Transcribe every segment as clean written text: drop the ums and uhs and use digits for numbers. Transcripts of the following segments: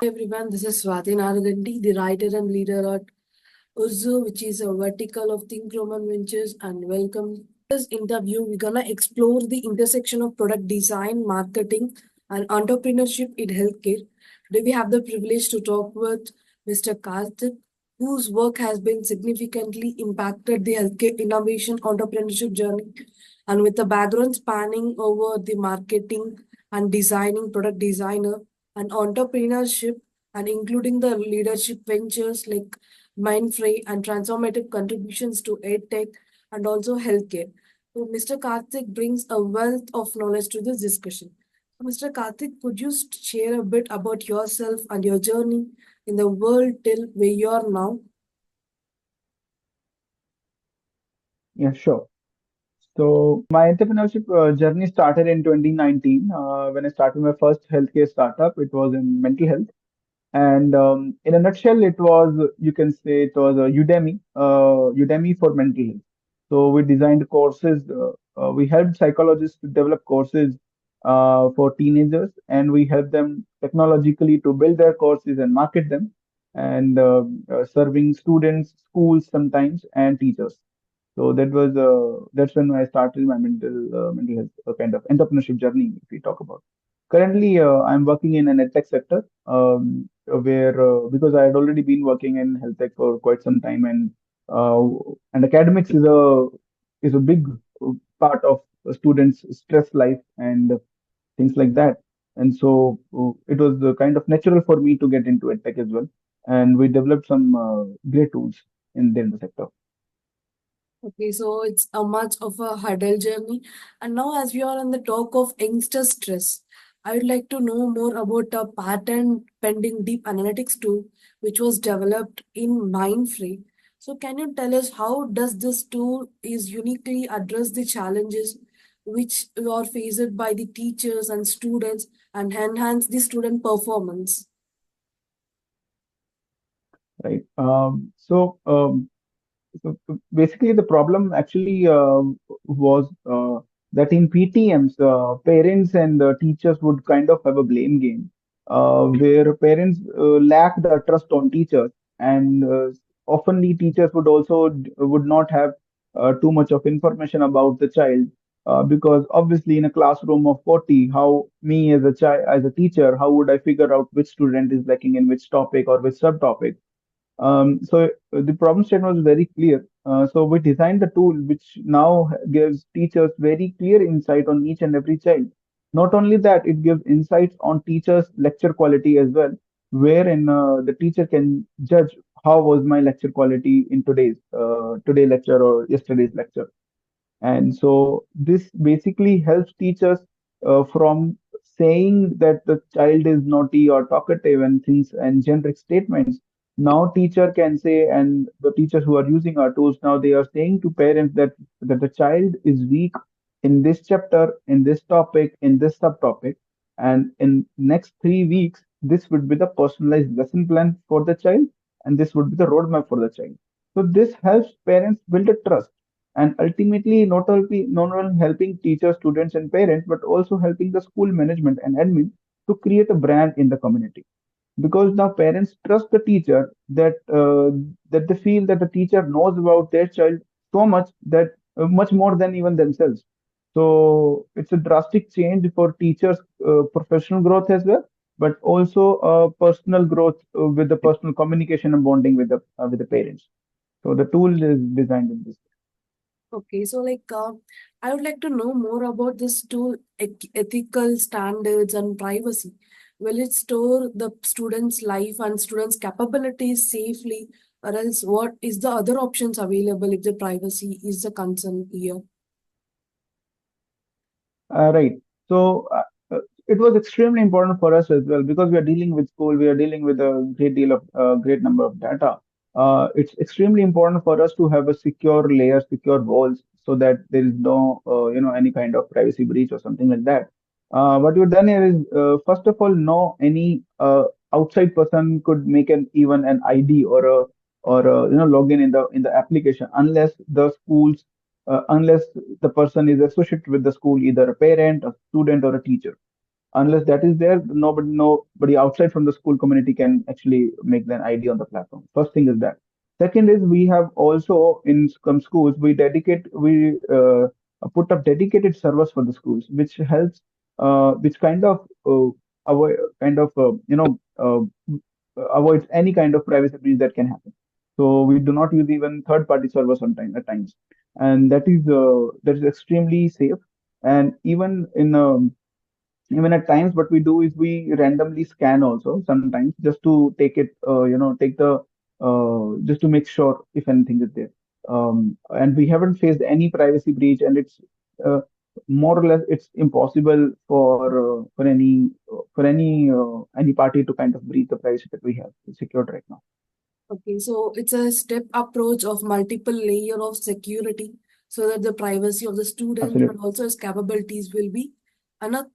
Hi everyone, this is Swati Naraganti, the writer and leader at Urzu, which is a vertical of Think Roman Ventures, and welcome. In this interview, we're gonna explore the intersection of product design, marketing, and entrepreneurship in healthcare. Today, we have the privilege to talk with Mr. Karthik, whose work has been significantly impacted the healthcare innovation entrepreneurship journey, and with a background spanning over the marketing and designing product designer and entrepreneurship and including the leadership ventures like Mindfree and transformative contributions to EdTech and also healthcare. So Mr. Karthik brings a wealth of knowledge to this discussion. So Mr. Karthik, could you share a bit about yourself and your journey in the world till where you are now? Yeah, sure. So my entrepreneurship journey started in 2019 when I started my first healthcare startup. It was in mental health. And in a nutshell, it was, you can say it was a Udemy for mental health. So we designed courses, we helped psychologists to develop courses for teenagers, and we helped them technologically to build their courses and market them, and serving students, schools sometimes, and teachers. So that's when I started my mental health kind of entrepreneurship journey, if we talk about. Currently, I'm working in an edtech sector, where because I had already been working in health tech for quite some time, uh, and academics is a big part of a students' stress life and things like that. And so it was kind of natural for me to get into edtech as well, and we developed some great tools in the sector. Okay, so it's a much of a hurdle journey. And now, as we are on the talk of youngster stress, I would like to know more about a patent pending deep analytics tool which was developed in Mindfree. So, can you tell us how does this tool is uniquely address the challenges which are faced by the teachers and students and enhance the student performance? Right. So basically, the problem actually was that in PTMs, parents and teachers would kind of have a blame game, where parents lack the trust on teachers, and oftenly teachers would not have too much of information about the child, because obviously in a classroom of 40, how me as a child, as a teacher, how would I figure out which student is lacking in which topic or which subtopic? So the problem statement was very clear. So we designed the tool which now gives teachers very clear insight on each and every child. Not only that, it gives insights on teachers' lecture quality as well, wherein the teacher can judge how was my lecture quality in today lecture or yesterday's lecture. And so this basically helps teachers from saying that the child is naughty or talkative and things and generic statements. Now teacher can say, and the teachers who are using our tools now, they are saying to parents that the child is weak in this chapter, in this topic, in this subtopic, and in next 3 weeks, this would be the personalized lesson plan for the child, and this would be the roadmap for the child. So this helps parents build a trust, and ultimately not only helping teachers, students, and parents, but also helping the school management and admin to create a brand in the community. Because now parents trust the teacher, that they feel that the teacher knows about their child so much, that much more than even themselves. So it's a drastic change for teachers' professional growth as well, but also personal growth with the personal communication and bonding with the parents. So the tool is designed in this. Okay, so I would like to know more about this tool, ethical standards and privacy. Will it store the student's life and students' capabilities safely, or else what is the other options available if the privacy is a concern here? Right. So it was extremely important for us as well, because we are dealing with school, we are dealing with a great number of data. It's extremely important for us to have a secure layer, secure walls, so that there is no, any kind of privacy breach or something like that. What we've done here is, first of all, no any outside person could make even an ID or login in the application, unless the person is associated with the school, either a parent, a student, or a teacher. Unless that is there, nobody outside from the school community can actually make an ID on the platform. First thing is that. Second is we have also in some schools we put up dedicated servers for the schools, which helps which kind of avoid kind of avoids any kind of privacy breach that can happen. So we do not use even third-party servers sometimes at times, and that is extremely safe. And even at times what we do is we randomly scan also sometimes just to take it take the just to make sure if anything is there, and we haven't faced any privacy breach, and it's uh, more or less it's impossible for any party to kind of breach the privacy that we have secured right now. Okay, so it's a step approach of multiple layer of security so that the privacy of the student and Absolutely. also his capabilities will be on a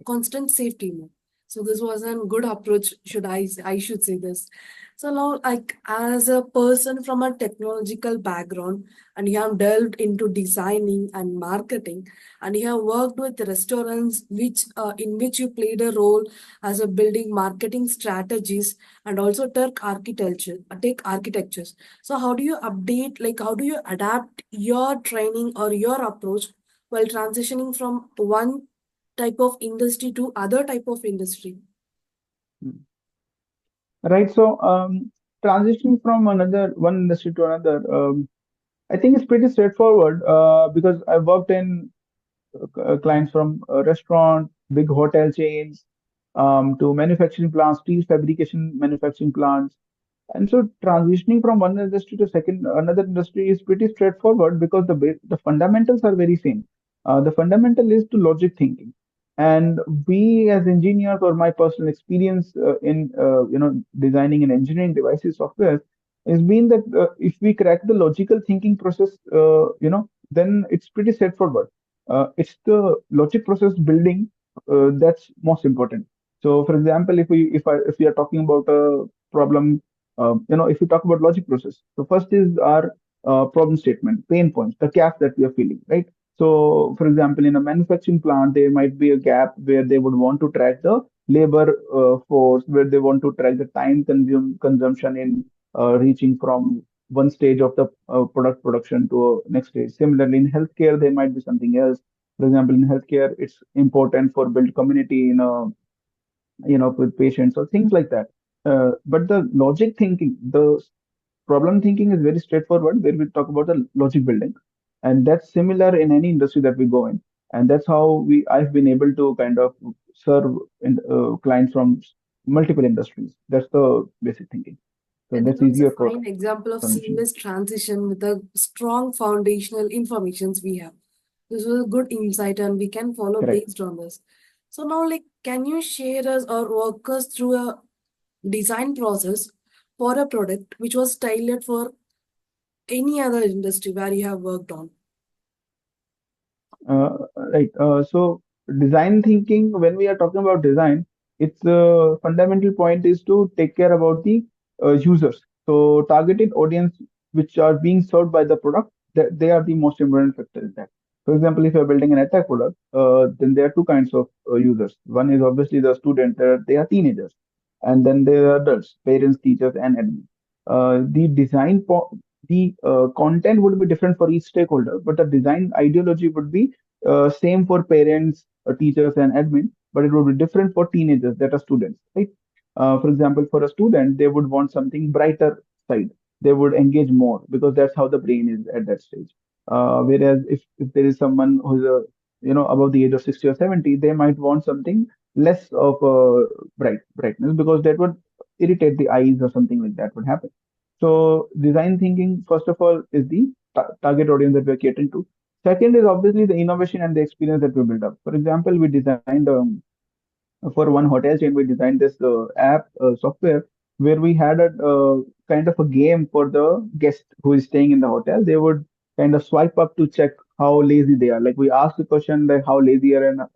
constant safety mode. So this was a good approach, I should say this. So now, like as a person from a technological background, and you have delved into designing and marketing, and you have worked with restaurants, which in which you played a role as a building marketing strategies and also tech architectures. So how do you update, like how do you adapt your training or your approach while transitioning from one type of industry to other type of industry? Mm. Right. So transitioning from another one industry to another, I think it's pretty straightforward because I worked in clients from restaurant, big hotel chains, to manufacturing plants, steel fabrication manufacturing plants. And so transitioning from one industry to second another industry is pretty straightforward because the fundamentals are very same. The fundamental is to logic thinking, and we as engineers, or my personal experience in designing and engineering devices software has been that if we crack the logical thinking process, then it's pretty straightforward. It's the logic process building that's most important. So, for example, if we are talking about a problem, if we talk about logic process, so first is our problem statement, pain points, the gaps that we are feeling, right? So, for example, in a manufacturing plant, there might be a gap where they would want to track the labor force, where they want to track the time consumption in reaching from one stage of the product production to a next stage. Similarly, in healthcare, there might be something else. For example, in healthcare, it's important for build community in a with patients or things like that. But the logic thinking, the problem thinking is very straightforward, where we talk about the logic building, and that's similar in any industry that we go in, and that's how we I've been able to kind of serve clients from multiple industries. That's the basic thinking. So And this that's was a easier for fine example of transition. seamless transition with the strong foundational informations we have. This was a good insight and we can follow Correct. based on this. So now, like, can you share us or walk us through a design process for a product which was tailored for any other industry where you have worked on? Uh, right. So design thinking, when we are talking about design, its fundamental point is to take care about the users. So targeted audience which are being served by the product, that they are the most important factor in that. For example, if you're building an attack product, then there are two kinds of users. One is obviously the student, they are teenagers, and then there are adults, parents, teachers, and admin. The content would be different for each stakeholder, but the design ideology would be same for parents, teachers, and admin, but it would be different for teenagers that are students, right? For example, for a student, they would want something brighter side. They would engage more because that's how the brain is at that stage. Whereas if there is someone who's above the age of 60 or 70, they might want something less of a brightness because that would irritate the eyes or something like that would happen. So design thinking, first of all, is the target audience that we're catering to. Second is obviously the innovation and the experience that we build up. For example, we designed for one hotel chain, we designed this app software where we had a kind of a game for the guest who is staying in the hotel. They would kind of swipe up to check how lazy they are. Like we ask the question like how lazy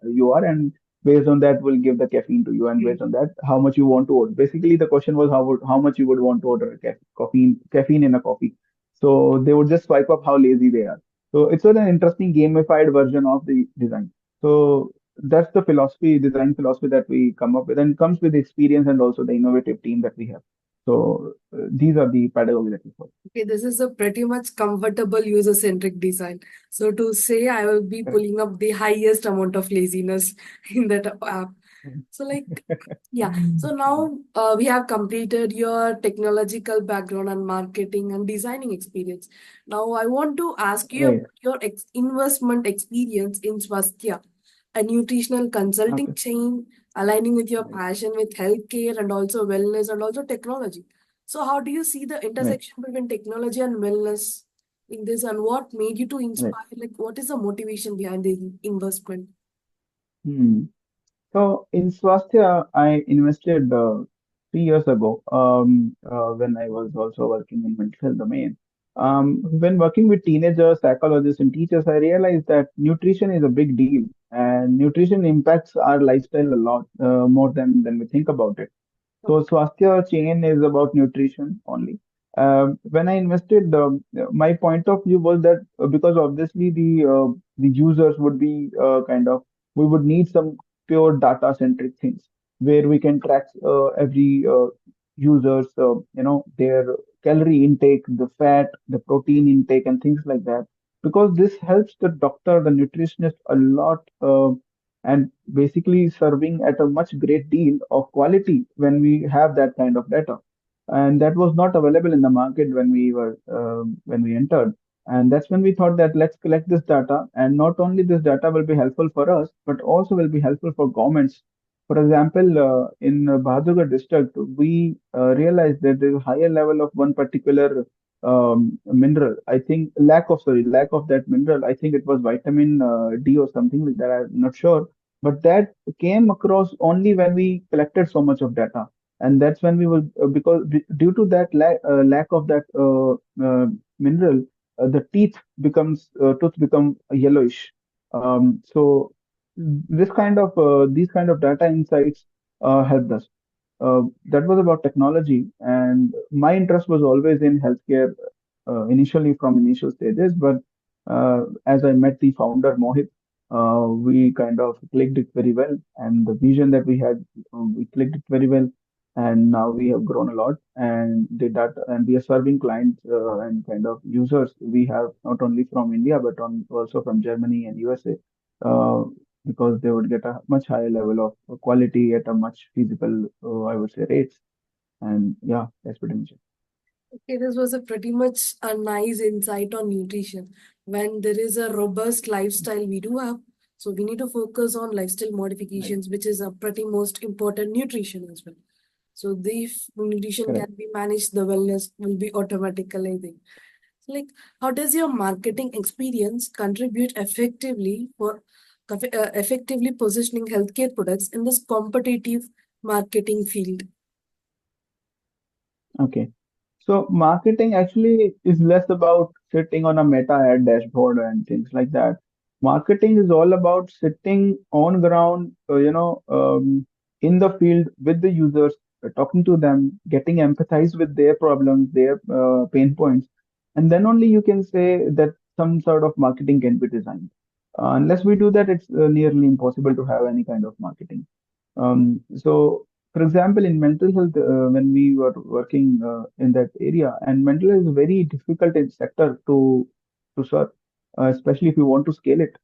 you are, and based on that, we'll give the caffeine to you, and based on that, how much you want to order. Basically, the question was how much you would want to order caffeine in a coffee. So they would just swipe up how lazy they are. So it's an interesting gamified version of the design. So that's the philosophy, design philosophy that we come up with, and comes with experience and also the innovative team that we have. So these are the pedagogy that we follow. Okay, this is a pretty much comfortable user-centric design. So to say I will be Correct. pulling up the highest amount of laziness in that app. So like, yeah. So now we have completed your technological background and marketing and designing experience. Now I want to ask you Right. about your investment experience in Swasthya, a nutritional consulting Okay. chain aligning with your Right. passion with healthcare and also wellness and also technology. So how do you see the Right. intersection between technology and wellness in this, and what made you to Right. inspire? Like, what is the motivation behind the investment? Hmm. So in Swasthya, I invested 3 years ago when I was also working in mental health domain. When working with teenagers, psychologists, and teachers, I realized that nutrition is a big deal, and nutrition impacts our lifestyle a lot more than we think about it. So Swasthya chain is about nutrition only. When I invested, my point of view was that because obviously the users would be kind of, we would need some pure data centric things where we can track every user's their calorie intake, the fat, the protein intake, and things like that. Because this helps the doctor, the nutritionist a lot. And basically serving at a much great deal of quality when we have that kind of data, and that was not available in the market when we entered. And that's when we thought that let's collect this data, and not only this data will be helpful for us but also will be helpful for governments. For example, in Bahadurgarh district, we realized that there's a higher level of one particular mineral. I think lack of that mineral. I think it was vitamin D or something like that. I'm not sure, but that came across only when we collected so much of data. And that's when we will because due to that lack of that mineral, the tooth become yellowish. So these kind of data insights helped us. That was about technology, and my interest was always in healthcare initially from initial stages. But as I met the founder Mohit, we kind of clicked it very well, and the vision that we had, we clicked it very well, and now we have grown a lot, and did that, and we are serving clients and kind of users. We have not only from India but also from Germany and USA. Uh, because they would get a much higher level of quality at a much feasible, I would say, rates. And yeah, that's pretty much it. Okay, this was a pretty much a nice insight on nutrition. When there is a robust lifestyle we do have, so we need to focus on lifestyle Right. modifications, which is a pretty most important nutrition as well. So the if nutrition Correct. can be managed, the wellness will be automatically, I think. Like, how does your marketing experience contribute effectively for effectively positioning healthcare products in this competitive marketing field? Okay. So marketing actually is less about sitting on a meta ad dashboard and things like that. Marketing is all about sitting on ground, in the field with the users, talking to them, getting empathized with their problems, their pain points, and then only you can say that some sort of marketing can be designed. Unless we do that, it's nearly impossible to have any kind of marketing. So, for example, in mental health, when we were working in that area, and mental health is a very difficult sector to serve, especially if you want to scale it,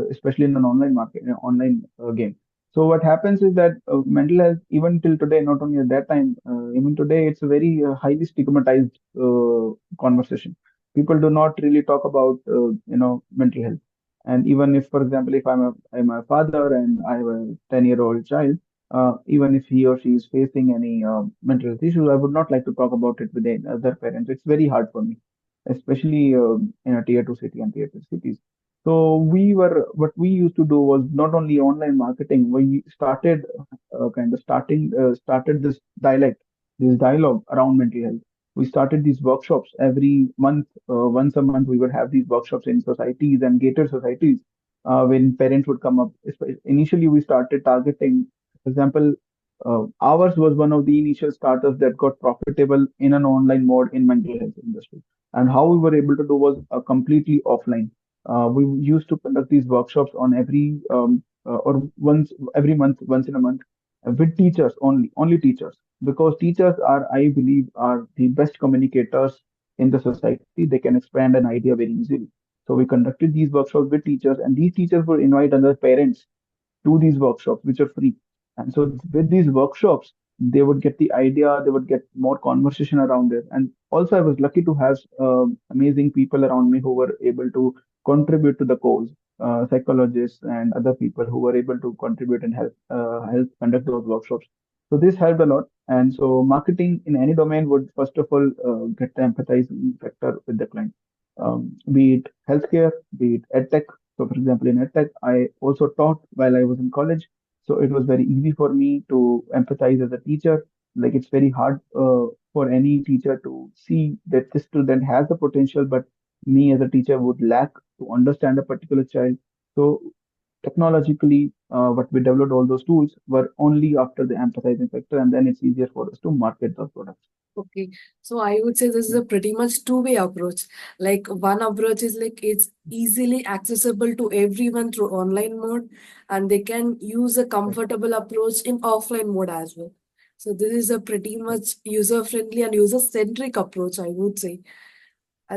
especially in an online market, online game. So what happens is that mental health, even till today, not only at that time, even today, it's a very highly stigmatized conversation. People do not really talk about, mental health. And even if, for example, if I'm a father and I have a 10-year-old child, even if he or she is facing any mental health issues, I would not like to talk about it with the other parents. It's very hard for me, especially in a tier two city and tier three cities. So what we used to do was not only online marketing. We started started this dialogue around mental health. We started these workshops every month. Once a month, we would have these workshops in societies and gated societies when parents would come up. Initially, we started targeting, for example, ours was one of the initial startups that got profitable in an online mode in mental health industry. And how we were able to do was completely offline. We used to conduct these workshops on every or once every month, once in a month, with teachers only teachers, because teachers are, I believe, are the best communicators in the society. They can expand an idea very easily. So we conducted these workshops with teachers, and these teachers would invite other parents to these workshops, which are free. And so with these workshops, they would get the idea, they would get more conversation around it. And also, I was lucky to have amazing people around me who were able to contribute to the cause, psychologists and other people who were able to contribute and help conduct those workshops. So this helped a lot. And so marketing in any domain would first of all get the empathizing factor with the client, be it healthcare, be it edtech. So, for example, in EdTech, I also taught while I was in college. So it was very easy for me to empathize as a teacher. Like it's very hard for any teacher to see that this student has the potential, but me as a teacher would lack to understand a particular child. So technologically, what we developed all those tools were only after the empathizing factor, and then it's easier for us to market those products. Okay, so I would say this is Yeah, a pretty much two-way approach. Like one approach is like it's easily accessible to everyone through online mode, and they can use a right, comfortable approach in offline mode as well. So this is a pretty right. much user-friendly and user-centric approach, I would say.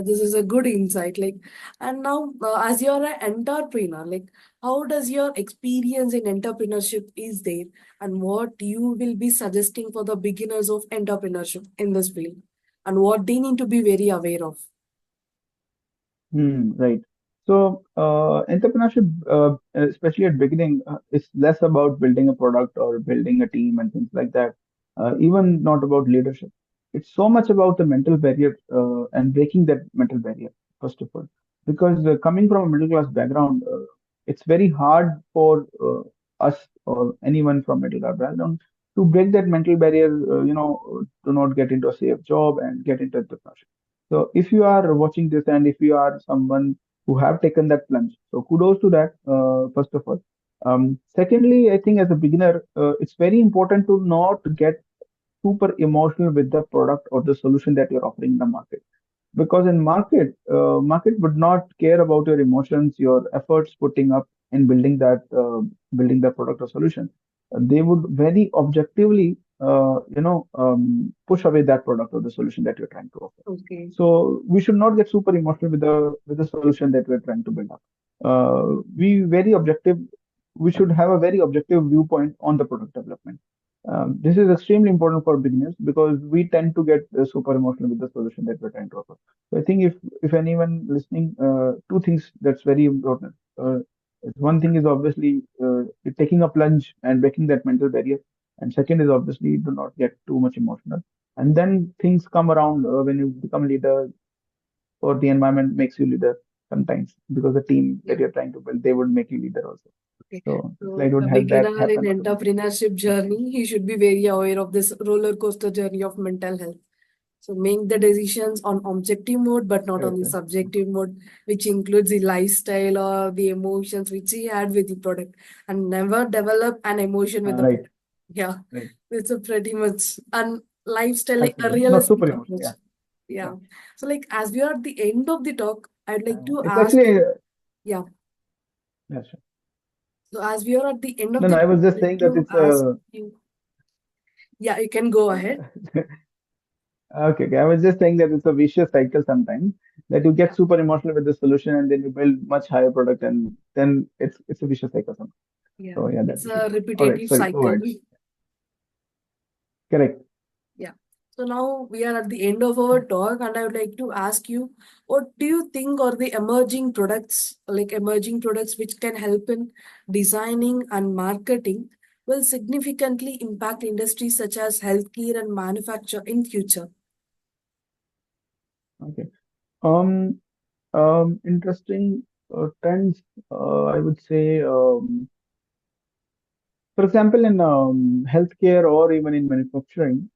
This is a good insight. Like, and now as you're an entrepreneur, like, how does your experience in entrepreneurship is there, and what you will be suggesting for the beginners of entrepreneurship in this field, and what they need to be very aware of? Right. So, entrepreneurship, especially at beginning, is less about building a product or building a team and things like that. Even not about leadership. It's so much about the mental barrier and breaking that mental barrier, first of all. Because coming from a middle class background, it's very hard for us or anyone from middle class background to break that mental barrier, to not get into a safe job and get into entrepreneurship. So if you are watching this and if you are someone who have taken that plunge, so kudos to that, first of all. Secondly, I think as a beginner, it's very important to not get super emotional with the product or the solution that you're offering in the market, because in market would not care about your emotions, your efforts putting up in building that product or solution. They would very objectively push away that product or the solution that you're trying to offer. Okay. So we should not get super emotional with the solution that we're trying to build up. We very objective. We should have a very objective viewpoint on the product development. This is extremely important for beginners because we tend to get super emotional with the solution that we're trying to offer. So I think if anyone listening, two things that's very important. One thing is obviously taking a plunge and breaking that mental barrier, and second is obviously do not get too much emotional. And then things come around when you become a leader, or the environment makes you leader sometimes, because the team Yeah. that you're trying to build, they would make you leader also. Okay. So hopefully I So don't a have that beginner in happen automatically. entrepreneurship journey, he should be very aware of this roller coaster journey of mental health. So make the decisions on objective mode, but not on Correct, the correct. subjective mode, which includes the lifestyle or the emotions which he had with the product, and never develop an emotion with the Right, product. Yeah, right. it's a pretty much and lifestyle like a Absolutely. Not super realistic emotional. approach. Yeah. Yeah. Yeah. So like as we are at the end of the talk, I'd like to It's ask actually, you. Yeah. yeah, sure. So as we are at the end of No, no, the I was talk, just I'd like saying that to it's ask a, you. Yeah, you can go ahead. okay, okay. I was just saying that it's a vicious cycle sometimes, that you get Yeah. super emotional with the solution and then you build much higher product, and then it's a vicious cycle sometimes. Yeah. So yeah, that's It's the thing. a All right, repetitive sorry, go cycle. ahead. Correct. Yeah. So now we are at the end of our talk, and I would like to ask you, what do you think are the emerging products, like emerging products which can help in designing and marketing, will significantly impact industries such as healthcare and manufacture in future? Okay. Um, Interesting trends. I would say, for example, in healthcare or even in manufacturing,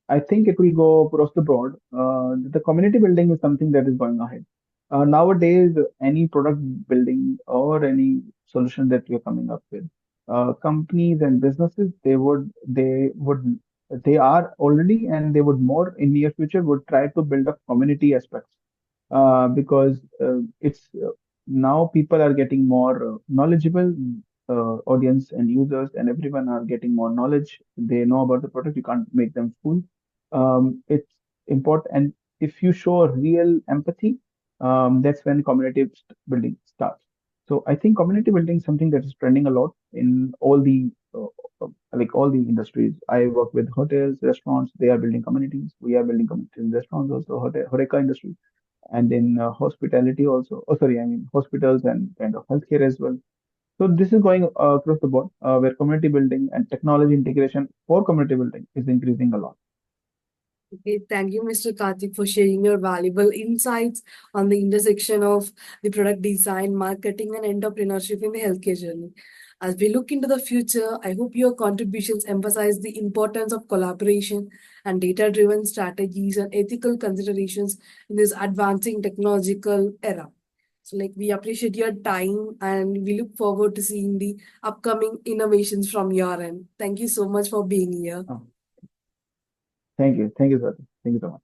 I think it will go across the board. The community building is something that is going ahead. Nowadays, any product building or any solution that you're coming up with, companies and businesses, they are already, and they would more in near future would try to build up community aspects, because it's now people are getting more knowledgeable. audience and users and everyone are getting more knowledge. They know about the product. You can't make them fool. It's important. And if you show real empathy, that's when building starts. So I think community building is something that is trending a lot in all the all the industries. I work with hotels, restaurants. They are building communities. We are building communities in restaurants also, horeca industry, and in hospitality also. Oh, sorry, I mean hospitals and kind of healthcare as well. So this is going across the board, where community building and technology integration for community building is increasing a lot. Okay, thank you, Mr. Karthik, for sharing your valuable insights on the intersection of the product design, marketing, and entrepreneurship in the healthcare journey. As we look into the future, I hope your contributions emphasize the importance of collaboration and data-driven strategies and ethical considerations in this advancing technological era. So, like, we appreciate your time and we look forward to seeing the upcoming innovations from your end. Thank you so much for being here. Oh, thank you, Swati. Thank you so much.